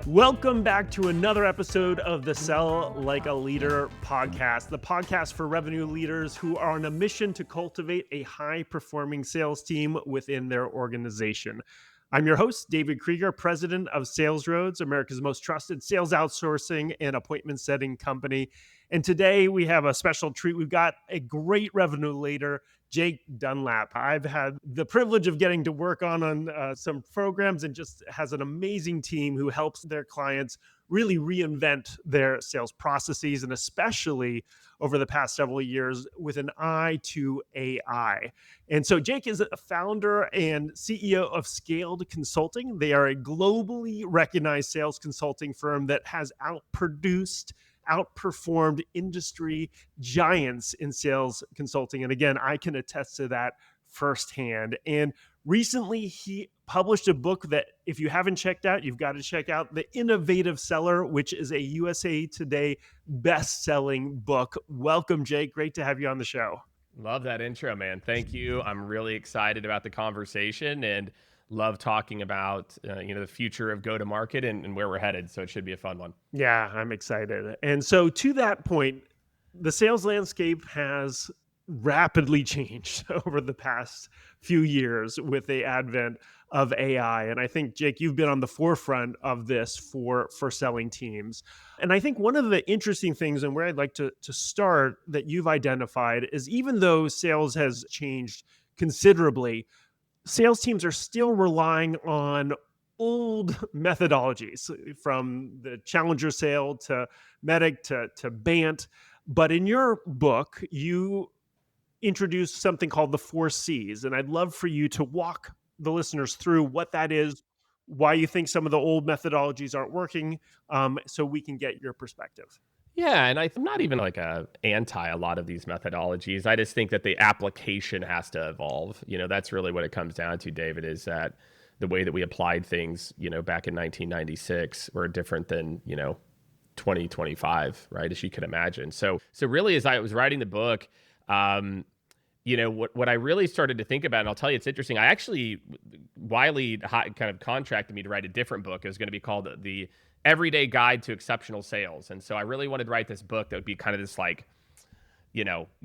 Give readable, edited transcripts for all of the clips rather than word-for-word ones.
Welcome back to another episode of the Sell Like a Leader podcast, the podcast for revenue leaders who are on a mission to cultivate a high-performing sales team within their organization. I'm your host, David Kreiger, president of Sales Roads, America's most trusted sales outsourcing and appointment setting company. And today we have a special treat. We've got a great revenue leader, Jake Dunlap. I've had the privilege of getting to work on some programs and just has an amazing team who helps their clients really reinvent their sales processes, and especially over the past several years with an eye to AI. And so Jake is a founder and CEO of Skaled Consulting. They are a globally recognized sales consulting firm that has outperformed industry giants in sales consulting. And again, I can attest to that firsthand. And recently, he published a book that if you haven't checked out, you've got to check out, The Innovative Seller, which is a USA Today best-selling book. Welcome, Jake. Great to have you on the show. Love that intro, man. Thank you. I'm really excited about the conversation and love talking about the future of go-to-market and where we're headed. So it should be a fun one. Yeah, I'm excited. And so to that point, the sales landscape has rapidly changed over the past few years with the advent of AI. And I think, Jake, you've been on the forefront of this for selling teams. And I think one of the interesting things, and where I'd like to start, that you've identified is, even though sales has changed considerably, sales teams are still relying on old methodologies, from the challenger sale to MEDDIC to BANT. But in your book, you introduced something called the 4 C's. And I'd love for you to walk the listeners through what that is, why you think some of the old methodologies aren't working, so we can get your perspective. Yeah, and I'm not even anti a lot of these methodologies. I just think that the application has to evolve. That's really what it comes down to, David, is that the way that we applied things, back in 1996 were different than, 2025, right? As you can imagine. So really, as I was writing the book, what I really started to think about, and I'll tell you, it's interesting. I actually, Wiley kind of contracted me to write a different book. It was going to be called The Everyday Guide to Exceptional Sales. And so I really wanted to write this book that would be kind of this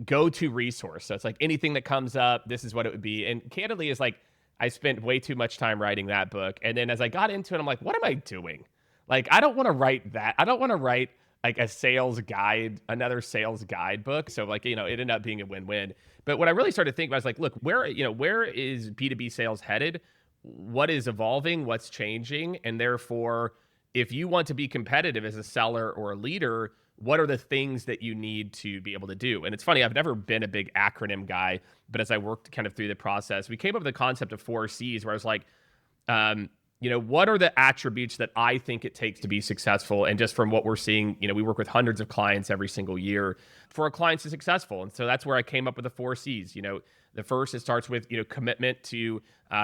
go-to resource. So it's like anything that comes up, this is what it would be. And candidly, is I spent way too much time writing that book. And then as I got into it, I'm like, what am I doing? I don't want to write that. I don't want to write a sales guide, another sales guide book. So it ended up being a win-win. But what I really started to think about is look, where is B2B sales headed? What is evolving? What's changing? And therefore, if you want to be competitive as a seller or a leader, what are the things that you need to be able to do? And it's funny, I've never been a big acronym guy, but as I worked kind of through the process, we came up with the concept of 4 C's, where I was like, what are the attributes that I think it takes to be successful? And just from what we're seeing, we work with hundreds of clients every single year for our clients to be successful. And so that's where I came up with the 4 C's. The first, it starts with, commitment to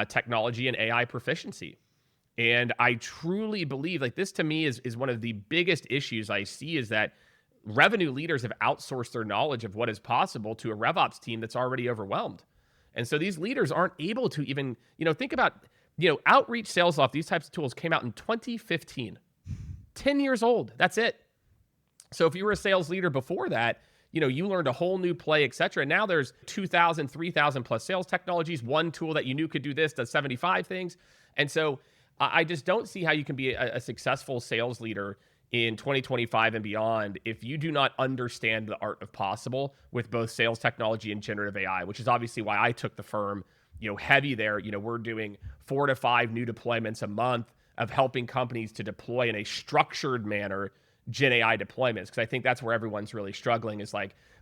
technology and AI proficiency. And I truly believe, this to me is one of the biggest issues I see, is that revenue leaders have outsourced their knowledge of what is possible to a RevOps team that's already overwhelmed. And so these leaders aren't able to even, think about, Outreach, SalesLoft, these types of tools came out in 2015, 10 years old. That's it. So if you were a sales leader before that, you learned a whole new play, et cetera. Now there's 2,000, 3,000 plus sales technologies. One tool that you knew could do this does 75 things. And so I just don't see how you can be a successful sales leader in 2025 and beyond if you do not understand the art of possible with both sales technology and generative AI, which is obviously why I took the firm heavy there. We're doing 4 to 5 new deployments a month of helping companies to deploy in a structured manner Gen AI deployments, because I think that's where everyone's really struggling, is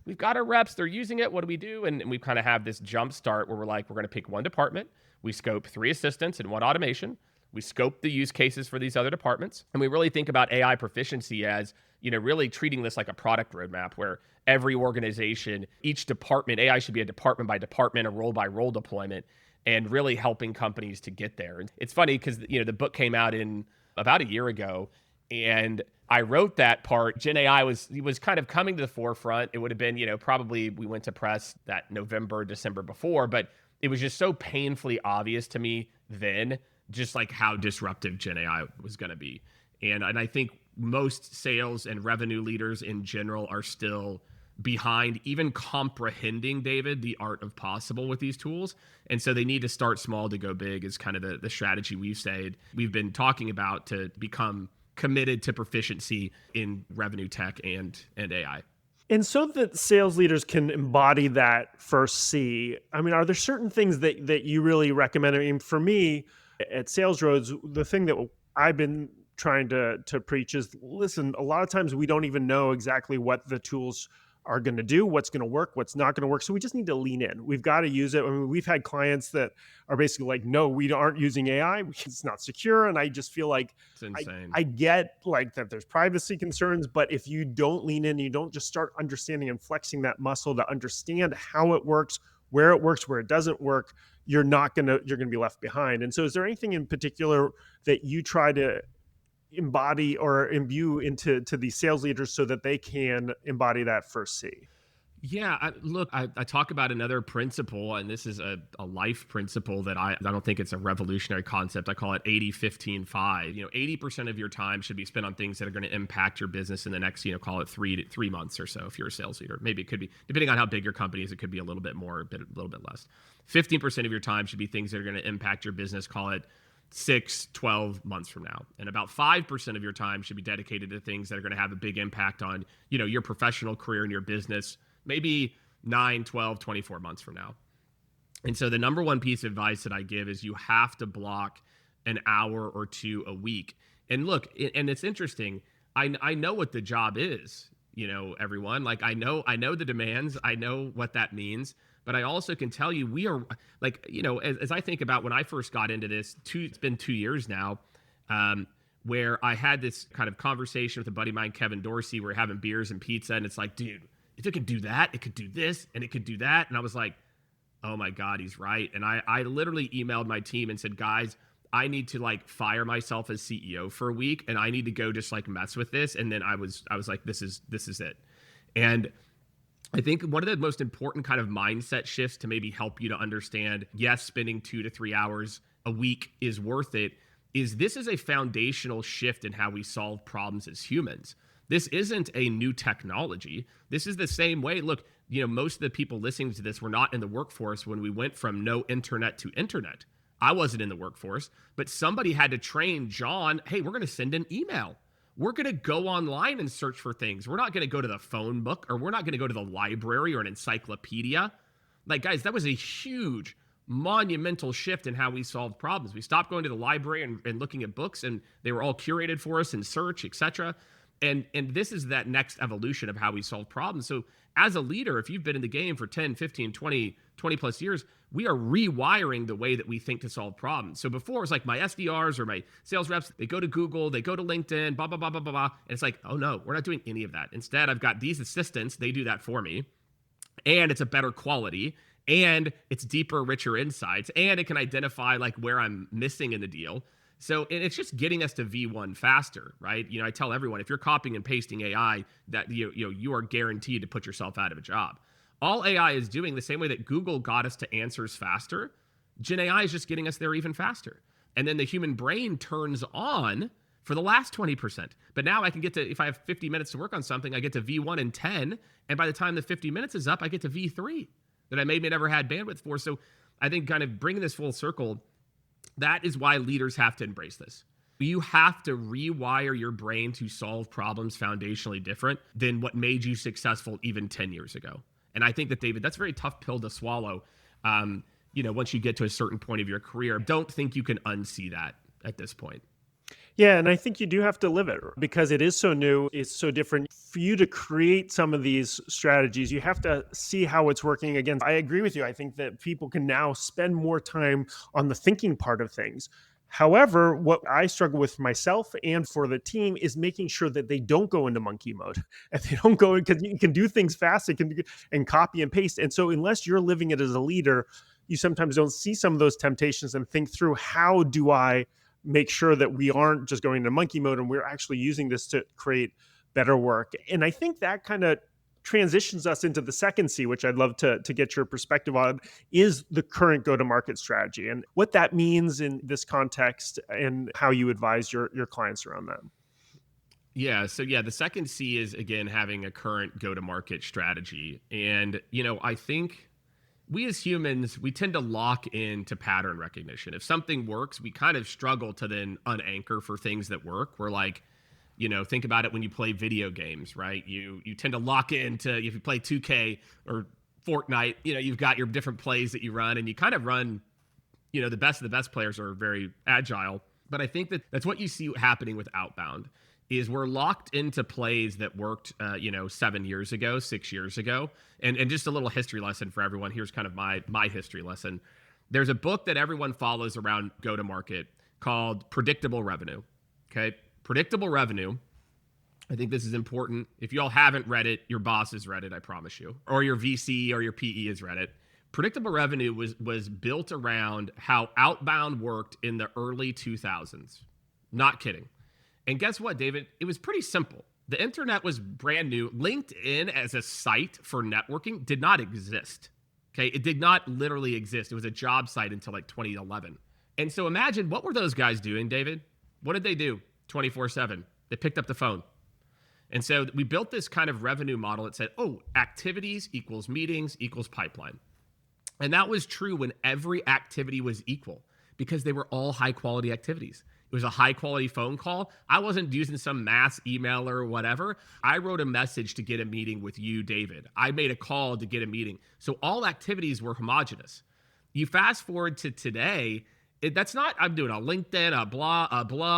we've got our reps, they're using it, what do we do? And we kind of have this jump start where we're going to pick one department, we scope 3 assistants and 1 automation, we scope the use cases for these other departments, and we really think about AI proficiency as really treating this like a product roadmap, where every organization, each department, AI should be a department by department, a role by role deployment, and really helping companies to get there. And it's funny because, the book came out in about a year ago, and I wrote that part. Gen AI was kind of coming to the forefront. It would have been, probably we went to press that November, December before, but it was just so painfully obvious to me then just like how disruptive Gen AI was going to be. And I think most sales and revenue leaders in general are still behind even comprehending, David, the art of possible with these tools. And so they need to start small to go big is kind of the strategy we've been talking about to become committed to proficiency in revenue tech and AI. And so that sales leaders can embody that first C, I mean, are there certain things that you really recommend? I mean, for me at Sales Roads, the thing that I've been trying to preach is, listen, a lot of times we don't even know exactly what the tools are going to do, what's going to work, what's not going to work. So we just need to lean in. We've got to use it. I mean, we've had clients that are basically like, no, we aren't using AI. It's not secure. And I just feel like it's insane. I get like that there's privacy concerns, but if you don't lean in, you don't just start understanding and flexing that muscle to understand how it works, where it doesn't work, you're going to be left behind. And so is there anything in particular that you try to embody or imbue into these sales leaders so that they can embody that first C? Yeah, I talk about another principle, and this is a life principle that I don't think it's a revolutionary concept. I call it 80-15-5. 80% of your time should be spent on things that are going to impact your business in the next, call it 3 months or so if you're a sales leader. Maybe it could be, depending on how big your company is, it could be a little bit more, a little bit less. 15% of your time should be things that are going to impact your business, call it 6-12 months from now. And about 5% of your time should be dedicated to things that are going to have a big impact on, your professional career and your business, maybe 9-12-24 months from now. And so the number one piece of advice that I give is you have to block an hour or two a week. And look, and it's interesting, I know what the job is, everyone. Like I know the demands, I know what that means. But I also can tell you, we are like, as I think about when I first got into this, it's been 2 years now, where I had this kind of conversation with a buddy of mine, Kevin Dorsey, where we're having beers and pizza. And it's like, dude, if it could do that, it could do this, and it could do that. And I was like, oh my God, he's right. And I literally emailed my team and said, guys, I need to like fire myself as CEO for a week, and I need to go just like mess with this. And then I was like, this is it. And I think one of the most important kind of mindset shifts to maybe help you to understand, yes, spending 2 to 3 hours a week is worth it, is this is a foundational shift in how we solve problems as humans. This isn't a new technology. This is the same way. Look, most of the people listening to this were not in the workforce when we went from no internet to internet. I wasn't in the workforce, but somebody had to train John, hey, we're going to send an email. We're going to go online and search for things. We're not going to go to the phone book, or we're not going to go to the library or an encyclopedia. Like, guys, that was a huge, monumental shift in how we solved problems. We stopped going to the library and looking at books, and they were all curated for us in search, etc. And this is that next evolution of how we solve problems. So as a leader, if you've been in the game for 10, 15, 20 plus years, we are rewiring the way that we think to solve problems. So before, it was like my SDRs or my sales reps, they go to Google, they go to LinkedIn, blah, blah, blah, blah, blah, blah. And it's like, oh no, we're not doing any of that. Instead, I've got these assistants, they do that for me. And it's a better quality, and it's deeper, richer insights, and it can identify like where I'm missing in the deal. So it's just getting us to V1 faster, right? I tell everyone, if you're copying and pasting AI, that you are guaranteed to put yourself out of a job. All AI is doing, the same way that Google got us to answers faster, Gen AI is just getting us there even faster. And then the human brain turns on for the last 20%. But now I can get to, if I have 50 minutes to work on something, I get to V1 in 10. And by the time the 50 minutes is up, I get to V3 that I maybe never had bandwidth for. So I think kind of bringing this full circle, that is why leaders have to embrace this. You have to rewire your brain to solve problems foundationally different than what made you successful even 10 years ago. And I think that, David, that's a very tough pill to swallow. Once you get to a certain point of your career, don't think you can unsee that at this point. Yeah, and I think you do have to live it because it is so new, it's so different. For you to create some of these strategies, you have to see how it's working. Again, I agree with you. I think that people can now spend more time on the thinking part of things. However, what I struggle with myself and for the team is making sure that they don't go into monkey mode. And they don't go, because you can do things fast, and copy and paste. And so unless you're living it as a leader, you sometimes don't see some of those temptations and think through, how do I make sure that we aren't just going into monkey mode and we're actually using this to create better work? And I think that kind of transitions us into the second C, which I'd love to get your perspective on, is the current go-to-market strategy and what that means in this context and how you advise your clients around that. Yeah. So the second C is, again, having a current go-to-market strategy. And, I think we as humans, we tend to lock into pattern recognition. If something works, we kind of struggle to then unanchor for things that work. We're like, think about it when you play video games, right? You tend to lock into, if you play 2K or Fortnite, you've got your different plays that you run, and you kind of run, the best of the best players are very agile. But I think that's what you see happening with outbound. Is we're locked into plays that worked, 7 years ago, 6 years ago. And just a little history lesson for everyone. Here's kind of my history lesson. There's a book that everyone follows around go-to-market called Predictable Revenue. Okay? Predictable Revenue. I think this is important. If you all haven't read it, your boss has read it, I promise you. Or your VC or your PE has read it. Predictable Revenue was built around how outbound worked in the early 2000s. Not kidding. And guess what, David? It was pretty simple. The internet was brand new. LinkedIn as a site for networking did not exist. Okay, it did not literally exist. It was a job site until like 2011. And so imagine, what were those guys doing, David? What did they do 24/7? They picked up the phone. And so we built this kind of revenue model that said, activities equals meetings equals pipeline. And that was true when every activity was equal because they were all high quality activities. It was a high quality phone call. I wasn't using some mass email or whatever. I wrote a message to get a meeting with you, David. I made a call to get a meeting. So all activities were homogenous. You fast forward to today, that's not, I'm doing a LinkedIn,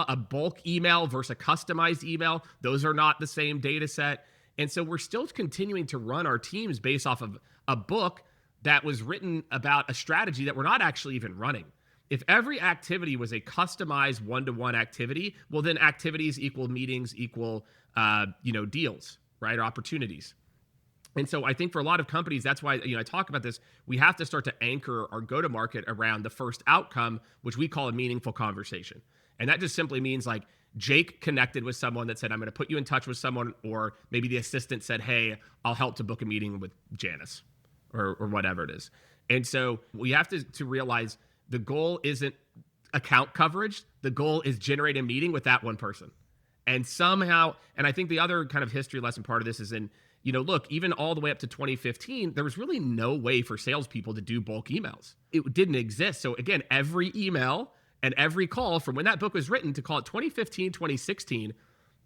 a bulk email versus a customized email. Those are not the same data set. And so we're still continuing to run our teams based off of a book that was written about a strategy that we're not actually even running. If every activity was a customized one-to-one activity, well, then activities equal meetings equal, deals, right? Or opportunities. And so I think for a lot of companies, that's why, I talk about this. We have to start to anchor our go-to-market around the first outcome, which we call a meaningful conversation. And that just simply means like Jake connected with someone that said, I'm going to put you in touch with someone, or maybe the assistant said, hey, I'll help to book a meeting with Janice or whatever it is. And so we have to realize the goal isn't account coverage. The goal is generate a meeting with that one person. And somehow, and I think the other kind of history lesson part of this is look, even all the way up to 2015, there was really no way for salespeople to do bulk emails. It didn't exist. So again, every email and every call from when that book was written to call it 2015, 2016,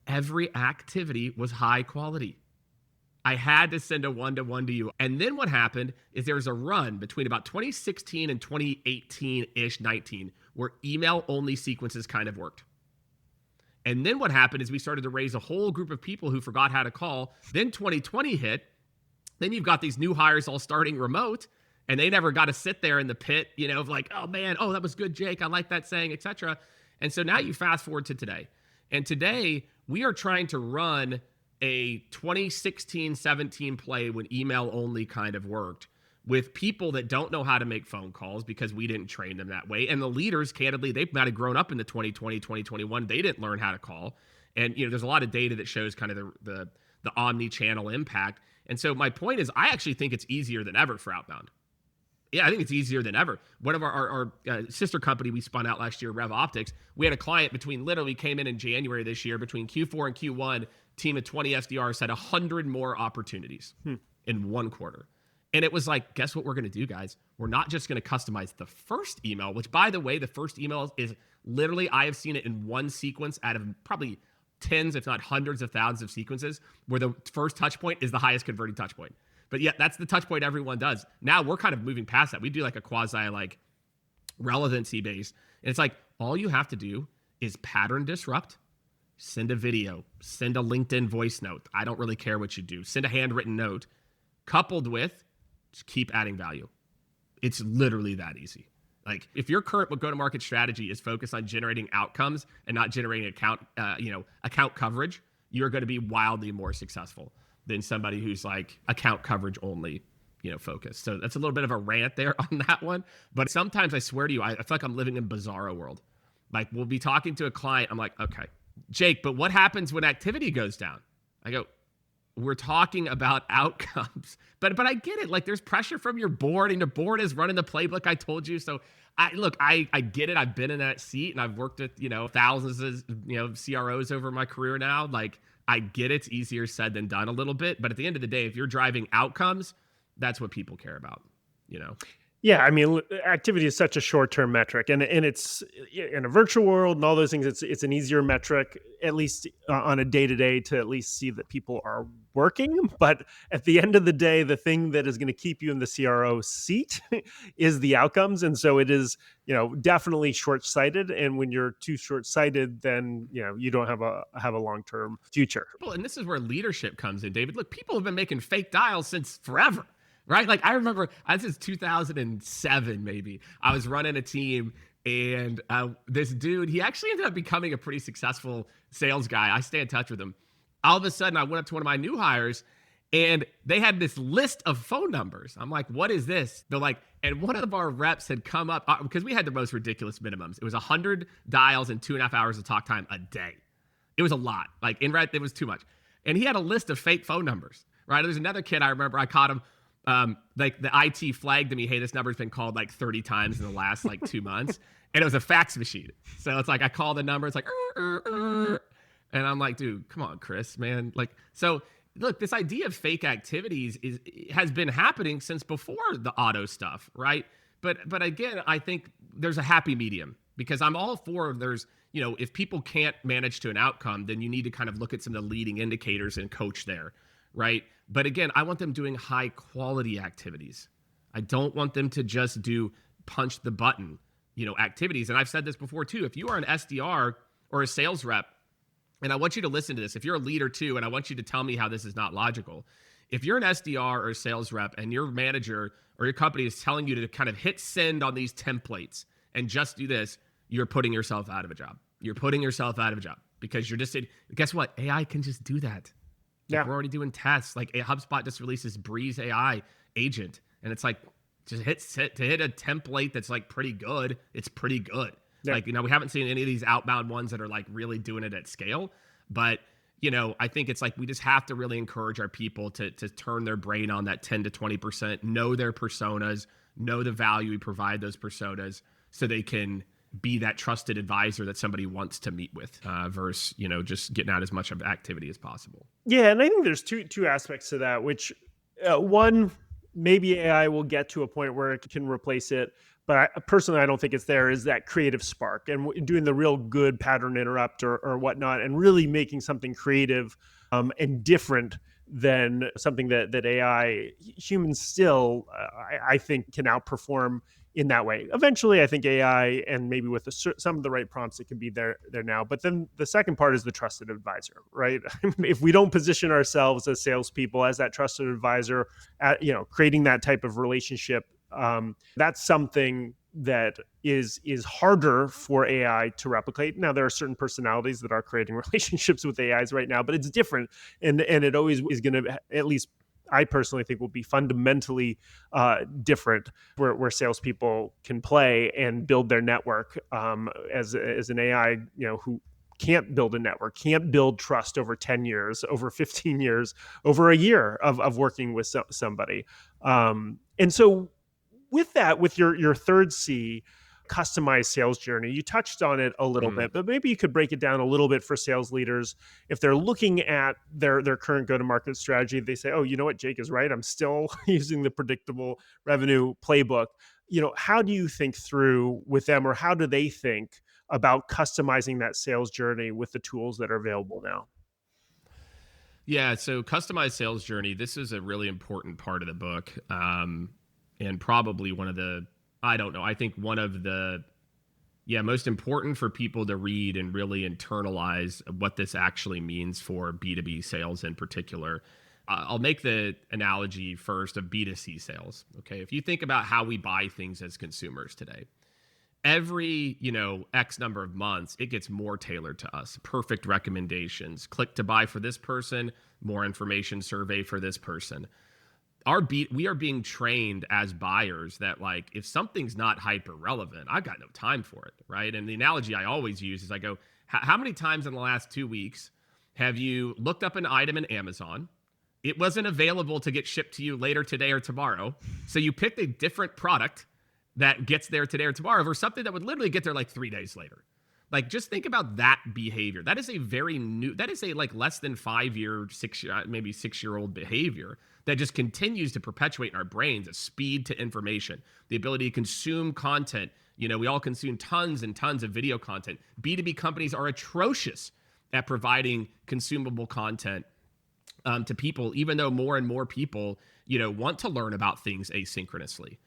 every activity was high quality. I had to send a one-to-one to you. And then what happened is there was a run between about 2016 and 2018-ish, 19, where email-only sequences kind of worked. And then what happened is we started to raise a whole group of people who forgot how to call. Then 2020 hit. Then you've got these new hires all starting remote, and they never got to sit there in the pit, of like, oh man, that was good, Jake. I like that saying, etc. And so now you fast forward to today. And today we are trying to run a 2016-17 play when email only kind of worked with people that don't know how to make phone calls because we didn't train them that way. And the leaders, candidly, they might have grown up in the 2020, 2021. They didn't learn how to call. And, there's a lot of data that shows kind of the omni-channel impact. And so my point is, I actually think it's easier than ever for outbound. Yeah, I think it's easier than ever. One of our sister company we spun out last year, Rev Optics, we had a client literally came in January this year, between Q4 and Q1, team of 20 SDRs had 100 more opportunities in one quarter. And it was like, guess what we're going to do, guys? We're not just going to customize the first email, which, by the way, the first email is literally, I have seen it in one sequence out of probably tens, if not hundreds of thousands of sequences, where the first touch point is the highest converting touch point. But yet that's the touch point everyone does. Now we're kind of moving past that. We do like a quasi relevancy base. And it's like, all you have to do is pattern disrupt, send a video, send a LinkedIn voice note. I don't really care what you do. Send a handwritten note, coupled with just keep adding value. It's literally that easy. Like, if your current go-to-market strategy is focused on generating outcomes and not generating account coverage, you're going to be wildly more successful than somebody who's like account coverage only, focused. So that's a little bit of a rant there on that one. But sometimes I swear to you, I feel like I'm living in bizarro world. Like, we'll be talking to a client. I'm like, okay, Jake, but what happens when activity goes down? I go, we're talking about outcomes. But I get it. Like, there's pressure from your board, and your board is running the playbook I told you. So I get it. I've been in that seat, and I've worked with, thousands of, CROs over my career now. Like, I get it's easier said than done a little bit. But at the end of the day, if you're driving outcomes, that's what people care about, Yeah, I mean, activity is such a short-term metric, and it's in a virtual world and all those things. It's an easier metric, at least on a day-to-day, to at least see that people are working. But at the end of the day, the thing that is going to keep you in the CRO seat is the outcomes, and so it is, definitely short-sighted. And when you're too short-sighted, then you don't have a long-term future. Well, and this is where leadership comes in, David. Look, people have been making fake dials since forever. Right? Like, I remember, this is 2007, maybe. I was running a team, and this dude, he actually ended up becoming a pretty successful sales guy. I stay in touch with him. All of a sudden, I went up to one of my new hires, and they had this list of phone numbers. I'm like, what is this? They're like, and one of our reps had come up, because we had the most ridiculous minimums. It was 100 dials and 2.5 hours of talk time a day. It was a lot. Like, it was too much. And he had a list of fake phone numbers, right? There's another kid, I remember, I caught him. Like, the IT flagged to me, hey, this number's been called like 30 times in the last 2 months. And it was a fax machine. So it's like, I call the number, it's like, and I'm like, dude, come on, Chris, man. Like, so look, this idea of fake activities has been happening since before the auto stuff, right? But again, I think there's a happy medium, because I'm all for, there's, if people can't manage to an outcome, then you need to kind of look at some of the leading indicators and coach there, right? But again, I want them doing high quality activities. I don't want them to just do punch the button, activities. And I've said this before too. If you are an SDR or a sales rep, and I want you to listen to this, if you're a leader too, and I want you to tell me how this is not logical. If you're an SDR or a sales rep and your manager or your company is telling you to kind of hit send on these templates and just do this, you're putting yourself out of a job. You're putting yourself out of a job, because you're just, guess what? AI can just do that. Yeah. We're already doing tests. Like, HubSpot just released this Breeze AI agent, and it's like, just hit a template that's like pretty good. It's pretty good. Yeah. Like, we haven't seen any of these outbound ones that are like really doing it at scale. But, I think it's like, we just have to really encourage our people to turn their brain on that 10 to 20%, know their personas, know the value we provide those personas, so they can be that trusted advisor that somebody wants to meet with, versus, just getting out as much of activity as possible. Yeah. And I think there's two aspects to that, which one, maybe AI will get to a point where it can replace it. But I don't think it's there, is that creative spark and doing the real good pattern interrupt or whatnot, and really making something creative and different than something that AI, humans still, I think, can outperform in that way. Eventually, I think AI, and maybe with some of the right prompts, it can be there now. But then the second part is the trusted advisor, right? If we don't position ourselves as salespeople as that trusted advisor, creating that type of relationship, that's something that is harder for AI to replicate. Now, there are certain personalities that are creating relationships with AIs right now, but it's different, and it always is going to, at least I personally think, will be fundamentally different, where salespeople can play and build their network as an AI, who can't build a network, can't build trust over 10 years, over 15 years, over a year of working with somebody. And so with that, with your third C, customized sales journey, you touched on it a little bit, but maybe you could break it down a little bit for sales leaders. If they're looking at their current go-to-market strategy, they say, oh, you know what, Jake is right. I'm still using the predictable revenue playbook. How do you think through with them, or how do they think about customizing that sales journey with the tools that are available now? Yeah, so customized sales journey, this is a really important part of the book. And probably one of the, I think one of the, most important for people to read and really internalize what this actually means for B2B sales in particular. I'll make the analogy first of B2C sales. Okay. If you think about how we buy things as consumers today, every, X number of months, it gets more tailored to us. Perfect recommendations, click to buy for this person, more information survey for this person. We are being trained as buyers that, like, if something's not hyper relevant, I've got no time for it, right? And the analogy I always use is I go, how many times in the last 2 weeks have you looked up an item in Amazon, It wasn't available to get shipped to you later today or tomorrow. So you picked a different product that gets there today or tomorrow versus something that would literally get there like 3 days later. Like, just think about that behavior. That is a like less than 5 year, maybe 6-year-old behavior that just continues to perpetuate in our brains a speed to information, the ability to consume content. We all consume tons and tons of video content. B2B companies are atrocious at providing consumable content to people, even though more and more people, want to learn about things asynchronously.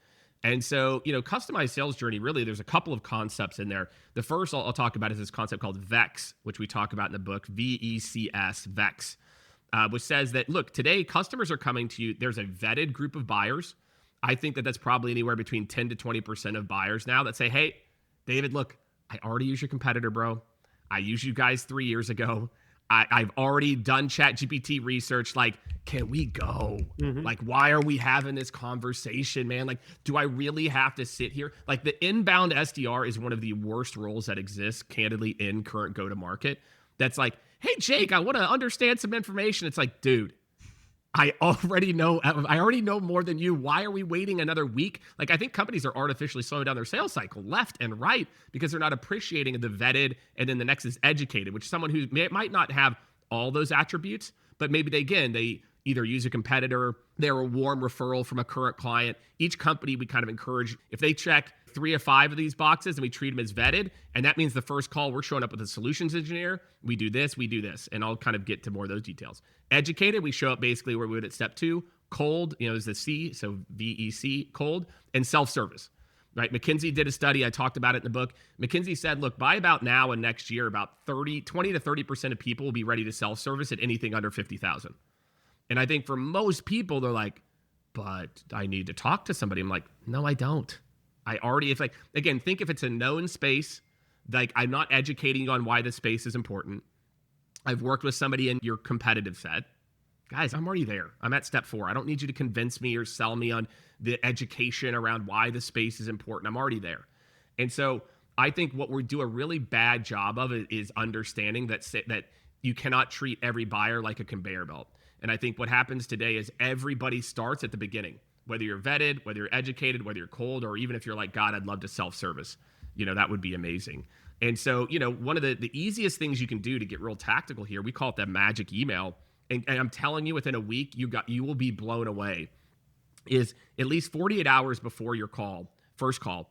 And so, customized sales journey, really, there's a couple of concepts in there. The first I'll talk about is this concept called VEX, which we talk about in the book, VECS, VEX, which says that, look, today customers are coming to you. There's a vetted group of buyers. I think that that's probably anywhere between 10 to 20% of buyers now that say, hey, David, look, I already use your competitor, bro. I used you guys 3 years ago. I've already done ChatGPT research. Like, can we go? Like, why are we having this conversation, man? Like, do I really have to sit here? Like, the inbound SDR is one of the worst roles that exists, candidly, in current go-to-market. That's like, hey, Jake, I want to understand some information. It's like, dude, I already know more than you. Why are we waiting another week? Like, I think companies are artificially slowing down their sales cycle left and right because they're not appreciating the vetted, and then the next is educated, which is someone who might not have all those attributes, but maybe they either use a competitor, they're a warm referral from a current client. Each company, we kind of encourage, if they check 3 or 5 of these boxes and we treat them as vetted, and that means the first call, we're showing up with a solutions engineer, we do this, and I'll kind of get to more of those details. Educated, we show up basically where we would at step 2. Cold, is the C, so VEC, cold, and self-service, right? McKinsey did a study, I talked about it in the book. McKinsey said, look, by about now and next year, about 20 to 30% of people will be ready to self-service at anything under 50,000. And I think for most people, they're like, but I need to talk to somebody. I'm like, no, I don't. It's like, again, think if it's a known space, like I'm not educating you on why the space is important. I've worked with somebody in your competitive set. Guys, I'm already there. I'm at step 4. I don't need you to convince me or sell me on the education around why the space is important. I'm already there. And so I think what we do a really bad job of is understanding that you cannot treat every buyer like a conveyor belt. And I think what happens today is everybody starts at the beginning, whether you're vetted, whether you're educated, whether you're cold, or even if you're like, God, I'd love to self-service, that would be amazing. And so, one of the easiest things you can do to get real tactical here, we call it the magic email. And I'm telling you, within a week, you will be blown away, is at least 48 hours before your first call,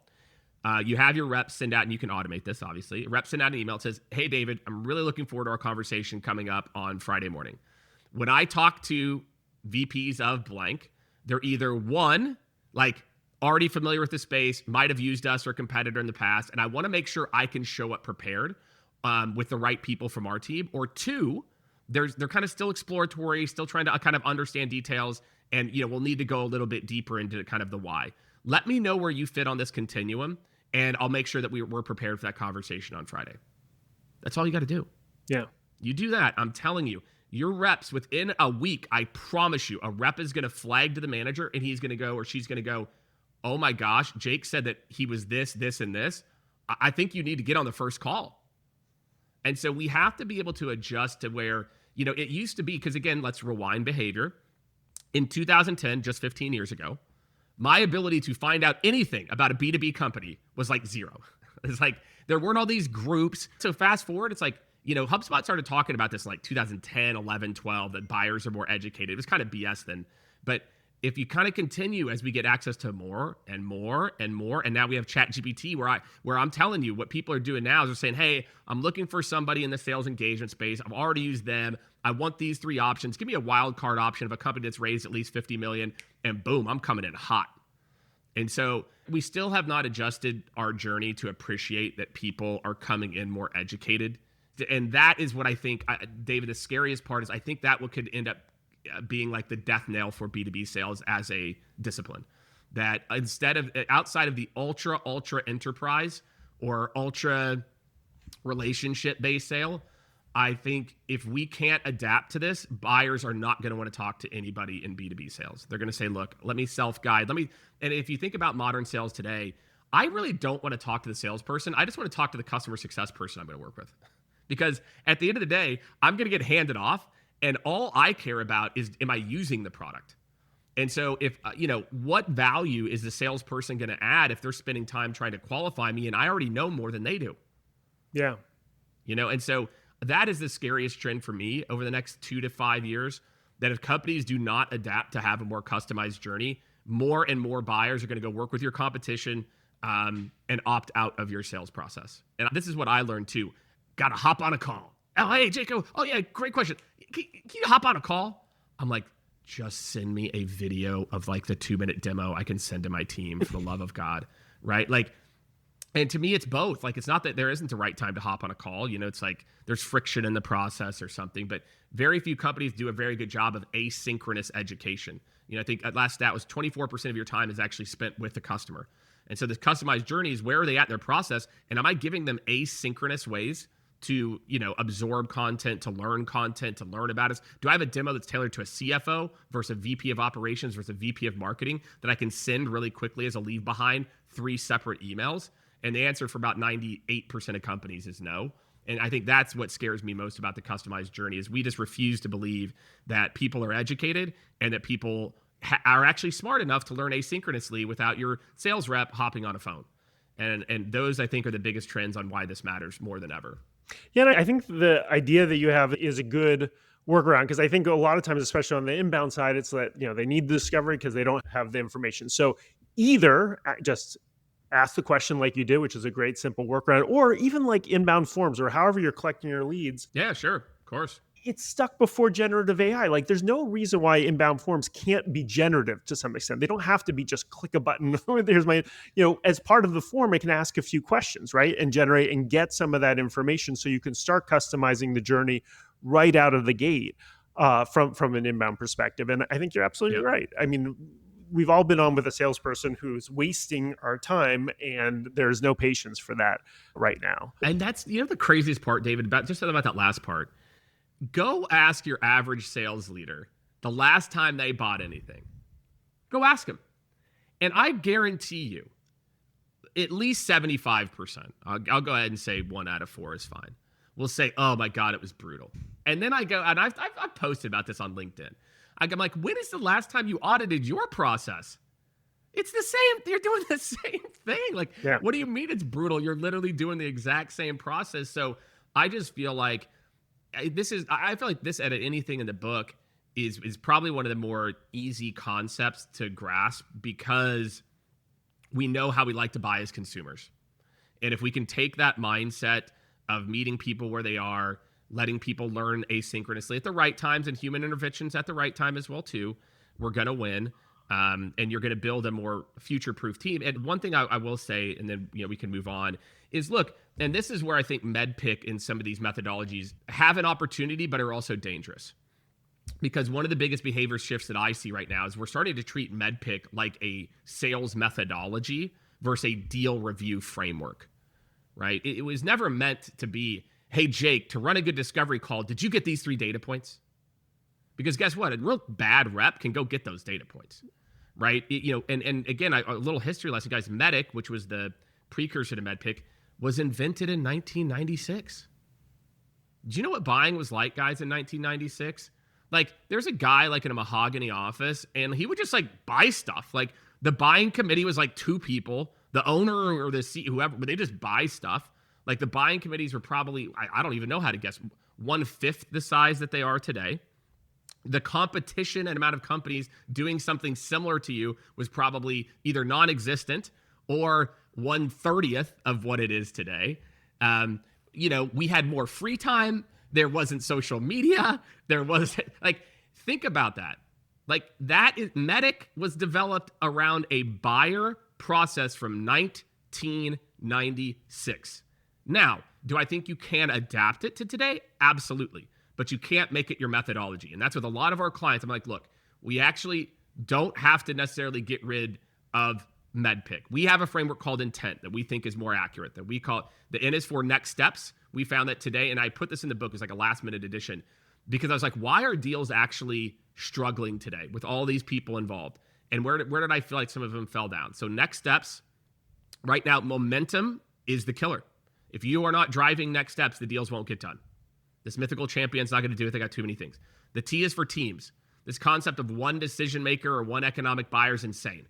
you have your reps send out, and you can automate this, obviously. Rep send out an email that says, hey, David, I'm really looking forward to our conversation coming up on Friday morning. When I talk to VPs of blank, they're either one, like already familiar with the space, might have used us or a competitor in the past, and I want to make sure I can show up prepared with the right people from our team, or 2, they're kind of still exploratory, still trying to kind of understand details, and we'll need to go a little bit deeper into kind of the why. Let me know where you fit on this continuum, and I'll make sure that we're prepared for that conversation on Friday. That's all you got to do. Yeah. You do that, I'm telling you. Your reps, within a week, I promise you, a rep is going to flag to the manager, and he's going to go, or she's going to go, oh my gosh, Jake said that he was this, this, and this. I think you need to get on the first call. And so we have to be able to adjust to where, it used to be, because again, let's rewind behavior. In 2010, just 15 years ago, my ability to find out anything about a B2B company was like 0. It's like, there weren't all these groups. So fast forward, it's like, HubSpot started talking about this in like 2010, 11, 12, that buyers are more educated. It was kind of BS then. But if you kind of continue as we get access to more and more and more, and now we have ChatGPT where I'm telling you what people are doing now is they're saying, hey, I'm looking for somebody in the sales engagement space. I've already used them. I want these 3 options. Give me a wild card option of a company that's raised at least 50 million, and boom, I'm coming in hot. And so we still have not adjusted our journey to appreciate that people are coming in more educated. And that is what I think, David, the scariest part is I think that could end up being like the death knell for B2B sales as a discipline. That outside of the ultra enterprise or ultra relationship-based sale, I think if we can't adapt to this, buyers are not going to want to talk to anybody in B2B sales. They're going to say, look, let me self-guide. And if you think about modern sales today, I really don't want to talk to the salesperson. I just want to talk to the customer success person I'm going to work with. Because at the end of the day, I'm going to get handed off, And all I care about is, am I using the product? And so if, what value is the salesperson going to add if they're spending time trying to qualify me and I already know more than they do? Yeah. And so that is the scariest trend for me over the next 2 to 5 years, that if companies do not adapt to have a more customized journey, more and more buyers are going to go work with your competition and opt out of your sales process. And this is what I learned too. Got to hop on a call. Oh, hey, Jacob. Oh, yeah, great question. Can you hop on a call? I'm like, just send me a video of like the 2-minute demo I can send to my team, for the love of God, right? Like, and to me, it's both. Like, it's not that there isn't the right time to hop on a call. It's like there's friction in the process or something, but very few companies do a very good job of asynchronous education. I think at last stat was 24% of your time is actually spent with the customer. And so this customized journey is, where are they at in their process? And am I giving them asynchronous ways to, absorb content, to learn about us? Do I have a demo that's tailored to a CFO versus a VP of operations versus a VP of marketing that I can send really quickly as a leave behind 3 separate emails? And the answer for about 98% of companies is no. And I think that's what scares me most about the customized journey, is we just refuse to believe that people are educated and that people are actually smart enough to learn asynchronously without your sales rep hopping on a phone. And those, I think, are the biggest trends on why this matters more than ever. Yeah, and I think the idea that you have is a good workaround, because I think a lot of times, especially on the inbound side, it's that they need the discovery because they don't have the information. So either just ask the question like you did, which is a great simple workaround, or even like inbound forms or however you're collecting your leads. Yeah, sure, of course. It's stuck before generative AI. Like, there's no reason why inbound forms can't be generative to some extent. They don't have to be just click a button. Here's my, as part of the form, it can ask a few questions, right? And generate and get some of that information so you can start customizing the journey right out of the gate from an inbound perspective. And I think you're absolutely right. I mean, we've all been on with a salesperson who's wasting our time, and there's no patience for that right now. And that's, the craziest part, David, about that last part. Go ask your average sales leader the last time they bought anything. Go ask them. And I guarantee you, at least 75%, I'll go ahead and say 1 out of 4 is fine, will say, oh my God, it was brutal. And then I go, and I've posted about this on LinkedIn. I'm like, when is the last time you audited your process? It's the same. You're doing the same thing. Like, What do you mean it's brutal? You're literally doing the exact same process. So I just feel like I feel like this, edit anything in the book is probably one of the more easy concepts to grasp, because we know how we like to buy as consumers. And if we can take that mindset of meeting people where they are, letting people learn asynchronously at the right times, and human interventions at the right time as well too, we're going to win. And you're going to build a more future-proof team. And one thing I will say, and then we can move on, is look, and this is where I think MEDDIC and some of these methodologies have an opportunity, but are also dangerous. Because one of the biggest behavior shifts that I see right now is we're starting to treat MEDDIC like a sales methodology versus a deal review framework, right? It was never meant to be, hey, Jake, to run a good discovery call, did you get these 3 data points? Because guess what? A real bad rep can go get those data points, right? And again, a little history lesson, guys. MEDDIC, which was the precursor to MEDDIC, was invented in 1996. Do you know what buying was like, guys, in 1996? Like, there's a guy like in a mahogany office, and he would just like buy stuff. Like, the buying committee was like 2 people, the owner or the CEO, whoever, but they just buy stuff. Like, the buying committees were probably, I don't even know how to guess, 1/5 the size that they are today. The competition and amount of companies doing something similar to you was probably either non-existent or 1/30th of what it is today. We had more free time. There wasn't social media. There was, like, think about that. Like, MEDDIC was developed around a buyer process from 1996. Now, do I think you can adapt it to today? Absolutely. But you can't make it your methodology. And that's with a lot of our clients. I'm like, look, we actually don't have to necessarily get rid of MEDDIC. We have a framework called intent that we think is more accurate, that we call it, the N is for next steps. We found that today, and I put this in the book as like a last minute addition, because I was like, why are deals actually struggling today with all these people involved? And where did I feel like some of them fell down? So next steps, right now, momentum is the killer. If you are not driving next steps, the deals won't get done. This mythical champion's not going to do it. They got too many things. The T is for teams. This concept of one decision maker or one economic buyer is insane,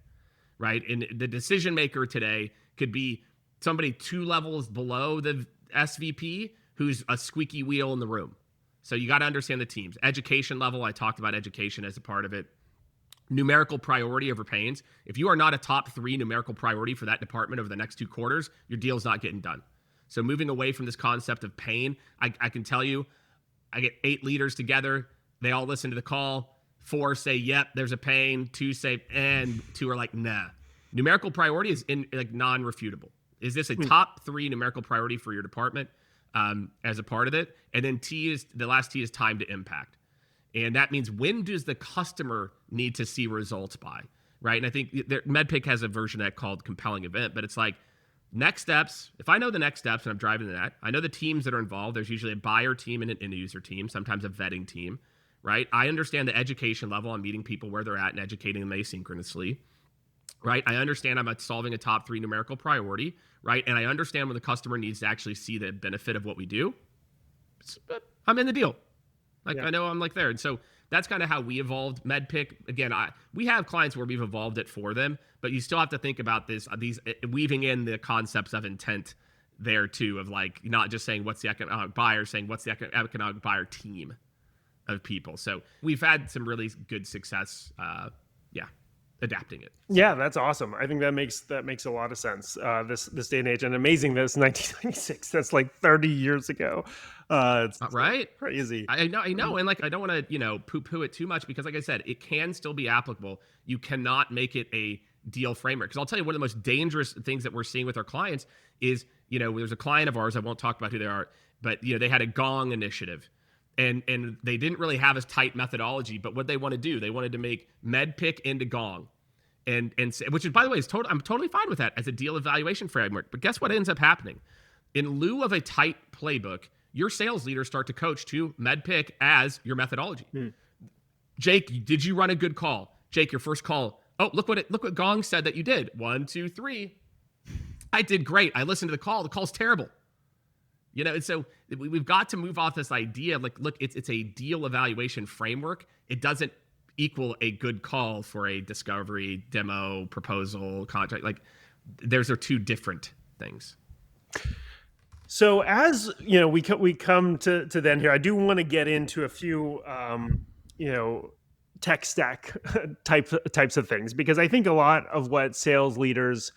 right? And the decision maker today could be somebody 2 levels below the SVP who's a squeaky wheel in the room. So you got to understand the teams. Education level, I talked about education as a part of it. Numerical priority over pains. If you are not a top 3 numerical priority for that department over the next 2 quarters, your deal's not getting done. So moving away from this concept of pain, I can tell you, I get 8 leaders together. They all listen to the call. 4 say, yep, there's a pain. 2 say, and 2 are like, nah. Numerical priority is non-refutable. Is this a top 3 numerical priority for your department as a part of it? And then the last T is time to impact. And that means, when does the customer need to see results by, right? And I think MEDDIC has a version of that called compelling event, but it's like next steps. If I know the next steps and I'm driving to that, I know the teams that are involved. There's usually a buyer team and an end user team, sometimes a vetting team, right? I understand the education level. I'm meeting people where they're at and educating them asynchronously, right? I understand I'm solving a top 3 numerical priority, right? And I understand when the customer needs to actually see the benefit of what we do. I'm in the deal. I know I'm like there. And so that's kind of how we evolved MEDDIC. Again, we have clients where we've evolved it for them, but you still have to think about these weaving in the concepts of intent there too, of like not just saying what's the economic buyer, saying what's the economic buyer team of people. So we've had some really good success, adapting it. Yeah, that's awesome. I think that makes a lot of sense. This day and age, and amazing that it's 1996. That's like 30 years ago. It's right, crazy. I know, and like I don't want to poo-poo it too much, because like I said, it can still be applicable. You cannot make it a deal framework, because I'll tell you, one of the most dangerous things that we're seeing with our clients is, there's a client of ours, I won't talk about who they are, but they had a Gong initiative. And they didn't really have a tight methodology, but what they want to do, they wanted to make MEDDIC into Gong, and which is, by the way, I'm totally fine with that as a deal evaluation framework. But guess what ends up happening? In lieu of a tight playbook, your sales leaders start to coach to MEDDIC as your methodology. Jake, did you run a good call? Jake, your first call. Oh, look what Gong said that you did. 1, 2, 3. I did great. I listened to the call. The call's terrible. And so we've got to move off this idea of like, look, it's a deal evaluation framework. It doesn't equal a good call for a discovery, demo, proposal, contract. Like, those are 2 different things. So as we come to then here, I do want to get into a few tech stack types of things, because I think a lot of what sales leaders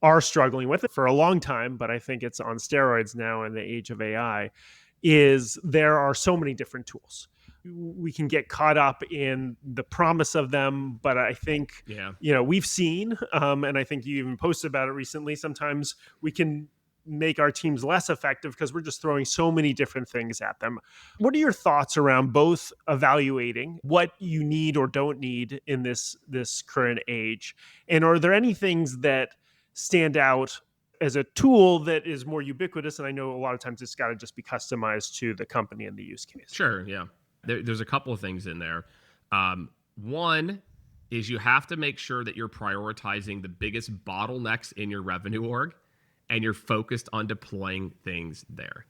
are struggling with it for a long time, but I think it's on steroids now in the age of AI, is there are so many different tools. We can get caught up in the promise of them, but I think, we've seen, and I think you even posted about it recently, sometimes we can make our teams less effective because we're just throwing so many different things at them. What are your thoughts around both evaluating what you need or don't need in this current age? And are there any things that stand out as a tool that is more ubiquitous? And I know a lot of times it's got to just be customized to the company and the use case. Sure, yeah. There's a couple of things in there. One is you have to make sure that you're prioritizing the biggest bottlenecks in your revenue org, and you're focused on deploying things there.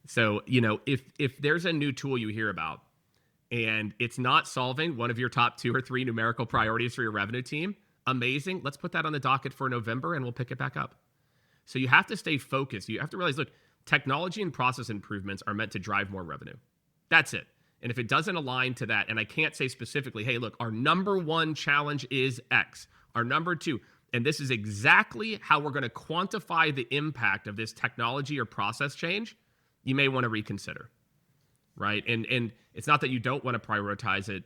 So, if there's a new tool you hear about and it's not solving one of your top 2 or 3 numerical priorities for your revenue team, amazing. Let's put that on the docket for November and we'll pick it back up. So you have to stay focused. You have to realize, look, technology and process improvements are meant to drive more revenue. That's it. And if it doesn't align to that, and I can't say specifically, hey, look, our number 1 challenge is X, our number 2, and this is exactly how we're going to quantify the impact of this technology or process change, you may want to reconsider, right? And it's not that you don't want to prioritize it.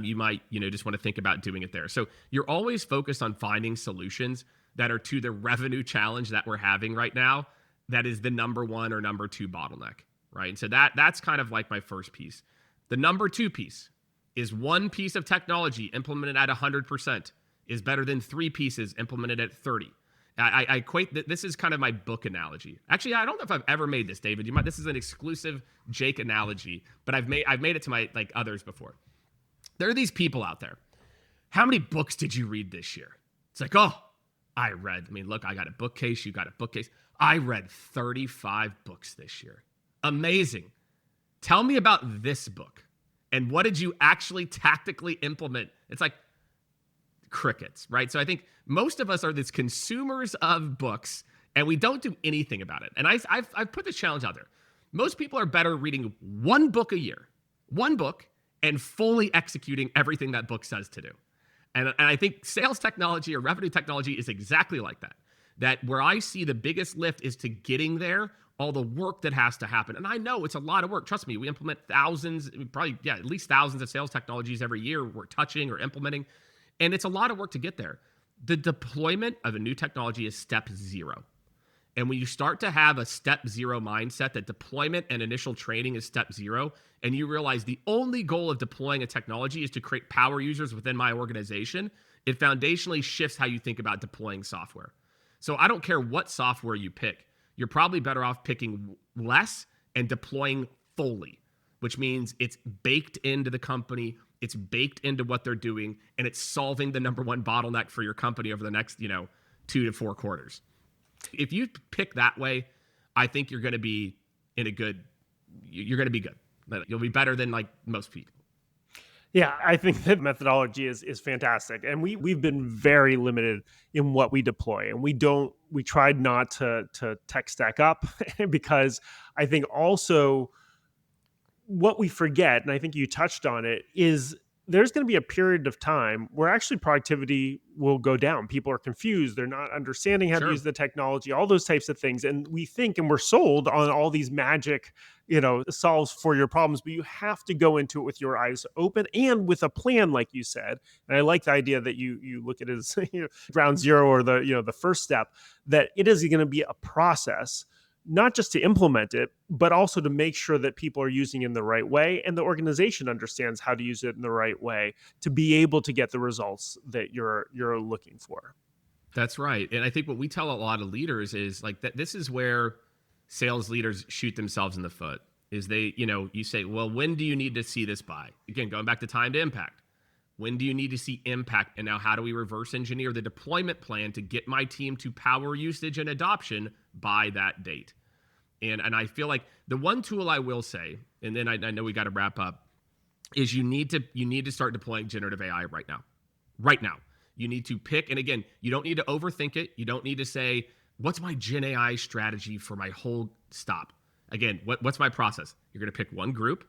You might, just want to think about doing it there. So you're always focused on finding solutions that are to the revenue challenge that we're having right now. That is the number 1 or number 2 bottleneck, right? And so that's kind of like my first piece. The number 2 piece is 1 piece of technology implemented at 100% is better than 3 pieces implemented at 30. I equate that. This is kind of my book analogy. Actually, I don't know if I've ever made this, David. This is an exclusive Jake analogy, but I've made it to my others before. There are these people out there. How many books did you read this year? It's like, I got a bookcase. You got a bookcase. I read 35 books this year. Amazing. Tell me about this book. And what did you actually tactically implement? It's like crickets, right? So I think most of us are these consumers of books and we don't do anything about it. And I've put this challenge out there. Most people are better reading one book a year, one book, and fully executing everything that book says to do. And I think sales technology or revenue technology is exactly like that. That where I see the biggest lift is to getting there, all the work that has to happen. And I know it's a lot of work. Trust me, we implement thousands, probably, at least thousands of sales technologies every year we're touching or implementing. And it's a lot of work to get there. The deployment of a new technology is step zero. And when you start to have a step zero mindset, that deployment and initial training is step zero, and you realize the only goal of deploying a technology is to create power users within my organization, it foundationally shifts how you think about deploying software. So I don't care what software you pick. You're probably better off picking less and deploying fully, which means it's baked into the company, it's baked into what they're doing, and it's solving the number one bottleneck for your company over the next, 2 to 4 quarters. If you pick that way, I think you're going to be good. You'll be better than like most people. Yeah, I think that methodology is fantastic. And we've been very limited in what we deploy. And we tried not to tech stack up because I think also what we forget, and I think you touched on it, is there's going to be a period of time where actually productivity will go down. People are confused. They're not understanding how to use the technology, all those types of things. And we think, and we're sold on all these magic, solves for your problems, but you have to go into it with your eyes open and with a plan, like you said. And I like the idea that you look at it as ground zero or the first step, that it is going to be a process, not just to implement it, but also to make sure that people are using it in the right way and the organization understands how to use it in the right way to be able to get the results that you're looking for. That's right. And I think what we tell a lot of leaders is like that this is where sales leaders shoot themselves in the foot. Is you say, well, when do you need to see this by? Again, going back to time to impact. When do you need to see impact? And now how do we reverse engineer the deployment plan to get my team to power usage and adoption by that date? And I feel like the one tool I will say, and then I know we got to wrap up, is you need to start deploying generative AI right now. Right now. You need to pick, and again, you don't need to overthink it. You don't need to say, what's my Gen AI strategy for my whole stop? Again, what's my process? You're going to pick one group.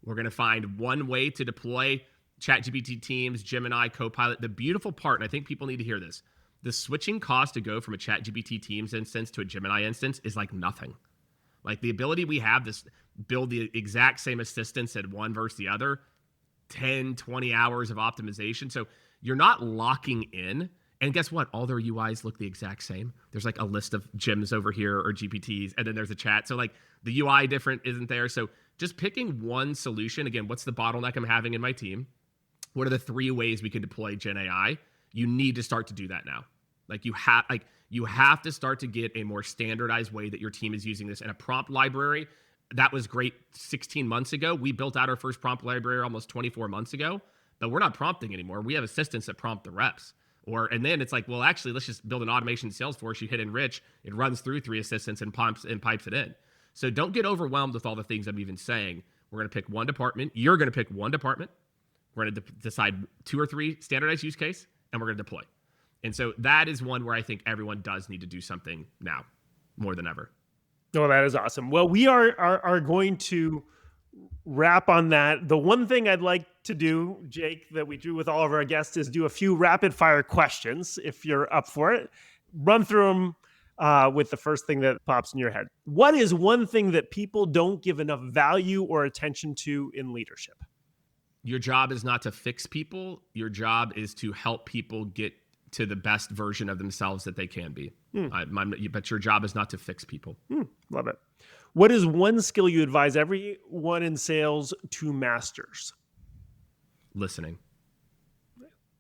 We're going to find one way to deploy ChatGPT Teams, Gemini, Copilot. The beautiful part, and I think people need to hear this, the switching cost to go from a ChatGPT Teams instance to a Gemini instance is like nothing. Like the ability we have to build the exact same assistance at one versus the other, 10, 20 hours of optimization. So you're not locking in. And guess what? All their UIs look the exact same. There's like a list of gems over here or GPTs, and then there's a chat. So like the UI different isn't there. So just picking one solution. Again, what's the bottleneck I'm having in my team? What are the 3 ways we can deploy Gen AI? You need to start to do that now. You have to start to get a more standardized way that your team is using this. And a prompt library, that was great 16 months ago. We built out our first prompt library almost 24 months ago, but we're not prompting anymore. We have assistants that prompt the reps. And then it's like, well, actually, let's just build an automation in Salesforce. You hit enrich, it runs through 3 assistants and pipes it in. So don't get overwhelmed with all the things I'm even saying. We're going to pick one department. You're going to pick one department. We're going to decide 2 or 3 standardized use case, and we're going to deploy. And so that is one where I think everyone does need to do something now more than ever. Oh, that is awesome. Well, we are going to wrap on that. The one thing I'd like to do, Jake, that we do with all of our guests is do a few rapid fire questions. If you're up for it, run through them with the first thing that pops in your head. What is one thing that people don't give enough value or attention to in leadership? Your job is not to fix people. Your job is to help people get to the best version of themselves that they can be. But your job is not to fix people. Love it. What is one skill you advise everyone in sales to masters? Listening.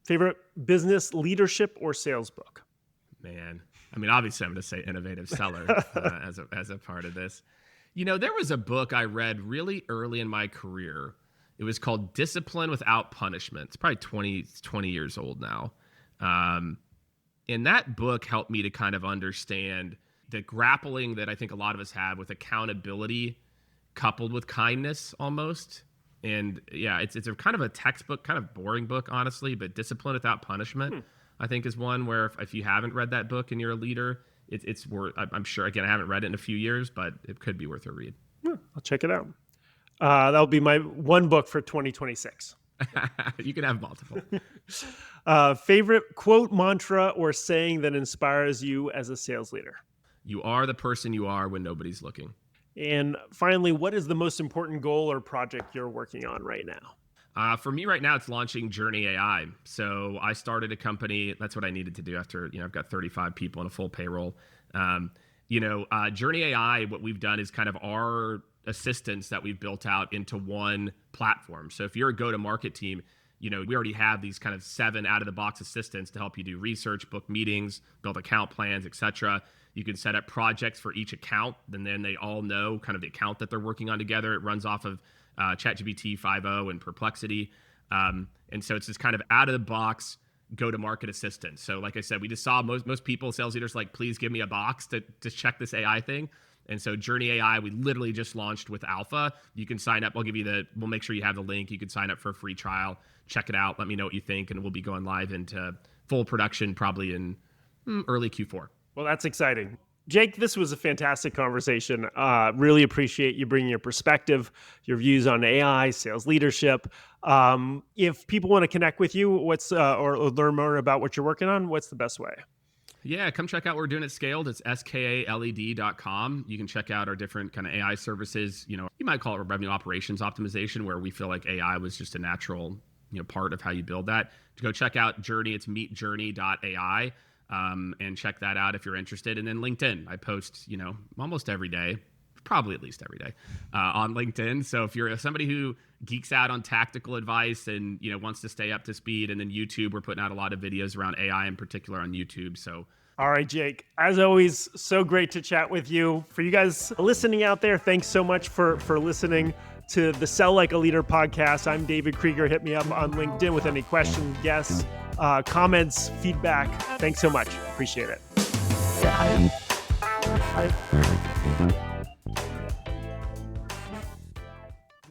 Favorite business leadership or sales book? Man, obviously I'm going to say Innovative Seller as a part of this. There was a book I read really early in my career. It was called Discipline Without Punishment. It's probably 20 years old now. And that book helped me to kind of understand the grappling that I think a lot of us have with accountability, coupled with kindness almost. And yeah, it's a kind of a textbook, kind of boring book, honestly, but Discipline Without Punishment, I think, is one where if you haven't read that book and you're a leader, it's worth, I'm sure, again, I haven't read it in a few years, but it could be worth a read. I'll check it out. That'll be my one book for 2026. You can have multiple. Favorite quote, mantra, or saying that inspires you as a sales leader? You are the person you are when nobody's looking. And finally, what is the most important goal or project you're working on right now? For me right now, it's launching Journey AI. So I started a company. That's what I needed to do after, I've got 35 people on a full payroll. Journey AI, what we've done is kind of our assistants that we've built out into one platform. So if you're a go-to-market team, we already have these kind of 7 out-of-the-box assistants to help you do research, book meetings, build account plans, etc. You can set up projects for each account, and then they all know kind of the account that they're working on together. It runs off of ChatGPT 5.0 and Perplexity. And so it's this kind of out-of-the-box go-to-market assistant. So like I said, we just saw most people, sales leaders, like, please give me a box to check this AI thing. And so Journey AI, we literally just launched with Alpha. You can sign up. We'll make sure you have the link. You can sign up for a free trial. Check it out. Let me know what you think. And we'll be going live into full production probably in early Q4. Well, that's exciting. Jake, this was a fantastic conversation. Really appreciate you bringing your perspective, your views on AI, sales leadership. If people want to connect with you, or learn more about what you're working on, what's the best way? Yeah, come check out what we're doing at Skaled. It's skaled.com. You can check out our different kind of AI services. You might call it revenue operations optimization, where we feel like AI was just a natural, part of how you build that. To go check out Journey, it's meetjourney.ai. And check that out if you're interested. And then LinkedIn, I post, almost every day, probably at least every day, on LinkedIn. So if you're somebody who geeks out on tactical advice and, wants to stay up to speed, and then YouTube, we're putting out a lot of videos around AI in particular on YouTube. So. All right, Jake, as always, so great to chat with you. For you guys listening out there, thanks so much for listening to the Sell Like a Leader podcast. I'm David Kreiger. Hit me up on LinkedIn with any questions, guests, comments, feedback. Thanks so much. Appreciate it.